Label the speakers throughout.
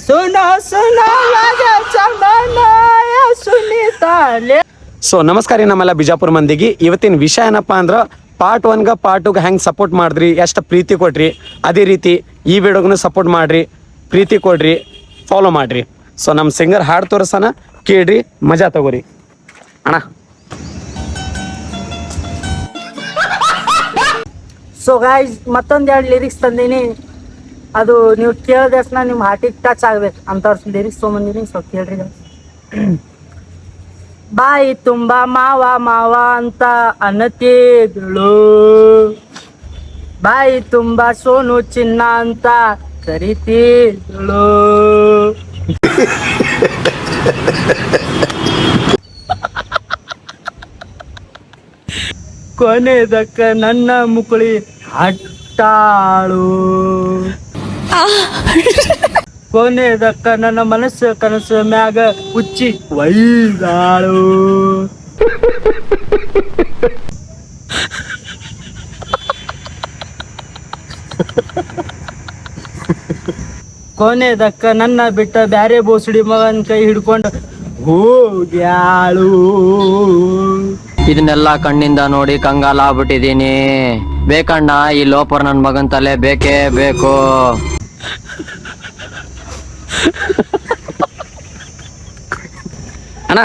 Speaker 1: सुनो सुनो लगे चंदन सुनीता ले.
Speaker 2: ಸೊ ನಮಸ್ಕಾರ ರೀ ನಮ್ಮೆಲ್ಲ ಬಿಜಾಪುರ ಮಂದಿಗೆ. ಇವತ್ತಿನ ವಿಷಯ ಏನಪ್ಪ ಅಂದ್ರೆ ಪಾರ್ಟ್ 1ಗೆ ಪಾರ್ಟ್ 2ಗೆ ಹೆಂಗೆ ಸಪೋರ್ಟ್ ಮಾಡಿದ್ರಿ, ಎಷ್ಟು ಪ್ರೀತಿ ಕೊಟ್ರಿ, ಅದೇ ರೀತಿ ಈ ವಿಡಿಯೋಗೂ ಸಪೋರ್ಟ್ ಮಾಡಿರಿ, ಪ್ರೀತಿ ಕೊಡ್ರಿ, ಫಾಲೋ ಮಾಡಿರಿ. ಸೊ ನಮ್ಮ ಸಿಂಗರ್ ಹಾಡು ತೋರಿಸೋಣ, ಕೇಳ್ರಿ, ಮಜಾ ತಗೋರಿ ಅಣ್ಣ.
Speaker 1: ಸೊ ಗೈಸ್ ಮತ್ತೊಂದು ಎರಡು ಲಿರಿಕ್ಸ್ ತಂದೀನಿ. ಅದು ನೀವು ಕೇಳಿದ ತಕ್ಷಣ ನಿಮ್ಮ ಹಾರ್ಟಿಗೆ ಟಚ್ ಆಗ್ಬೇಕು ಅಂಥವ್ರ ಲಿರಿಕ್ಸ್ ತೊಗೊಂಬಂದಿನಿ. ಸೊ ಕೇಳ್ರಿ guys. ಬಾಯಿ ತುಂಬ ಮಾವ ಮಾವ ಅಂತ ಅನ್ನತಿದ್ಳು, ಬಾಯಿ ತುಂಬ ಸೋನು ಚಿನ್ನ ಅಂತ ಕರಿತಿದ್ಳು. ಕೊನೆದಕ್ಕ ನನ್ನ ಮುಕುಳಿ ಹಟ್ಟಾಳು, ಕೊನೆದಕ್ಕ ನನ್ನ ಮನಸ್ಸು ಕನಸು ಮ್ಯಾಗ ಉಚ್ಚಿ ಒಯ್ದಾಳು. ಕೊನೆದಕ್ಕ ನನ್ನ ಬಿಟ್ಟ ಬ್ಯಾರೆ ಬೋಸಡಿ ಮಗನ್ ಕೈ ಹಿಡ್ಕೊಂಡು ಹೋಗ್ಯಾಳು.
Speaker 3: ಇದನ್ನೆಲ್ಲ ಕಣ್ಣಿಂದ ನೋಡಿ ಕಂಗಾಲ ಆಗ್ಬಿಟ್ಟಿದೀನಿ. ಬೇಕಣ್ಣ ಈ ಲೋಪರ್ ನನ್ ಮಗನ್ ತಲೆ ಬೇಕೇ ಬೇಕು.
Speaker 2: ಅಣ್ಣ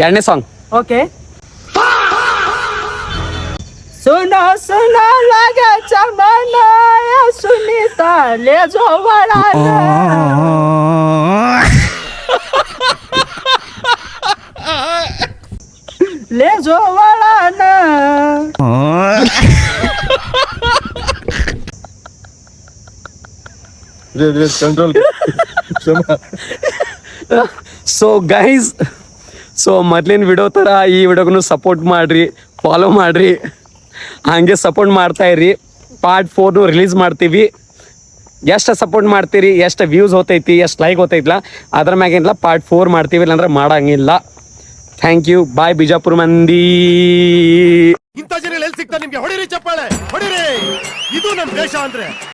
Speaker 2: ಎರಡನೇ ಸಾಂಗ್.
Speaker 1: ಓಕೆ. सुनो सुनो लगे चमन सुनीता ले जो बड़ा ले जो बड़ा ना.
Speaker 2: ಸೊ ಗೈಸ್, ಸೊ ಮೊದ್ಲಿನ ವಿಡಿಯೋ ಥರ ಈ ವಿಡಿಯೋಗೂ ಸಪೋರ್ಟ್ ಮಾಡಿರಿ, ಫಾಲೋ ಮಾಡಿರಿ, ಹಾಗೆ ಸಪೋರ್ಟ್ ಮಾಡ್ತಾ ಇರಿ. ಪಾರ್ಟ್ 4 ರಿಲೀಸ್ ಮಾಡ್ತೀವಿ. ಎಷ್ಟು ಸಪೋರ್ಟ್ ಮಾಡ್ತೀರಿ, ಎಷ್ಟು ವ್ಯೂಸ್ ಹೋಗ್ತೈತಿ, ಎಷ್ಟು ಲೈಕ್ ಹೋಗ್ತೈತಿಲ್ಲ ಅದ್ರ ಮ್ಯಾಗಿಲ್ಲ ಪಾರ್ಟ್ 4 ಮಾಡ್ತೀವಿ, ಇಲ್ಲಾಂದ್ರೆ ಮಾಡಂಗಿಲ್ಲ. Thank you. ಬಾಯ್ ಬಿಜಾಪುರ ಮಂದಿ.
Speaker 4: ಇಂಥ ಜನ ಎಲ್ಲಿ ಸಿಗ್ತಾರೆ ನಿಮ್ಗೆ? ಹೊಡಿರಿ ಚಪ್ಪಾಳೆ ಹೊಡಿರಿ. ಇದು ನಮ್ಮ ದೇಶ ಅಂದ್ರೆ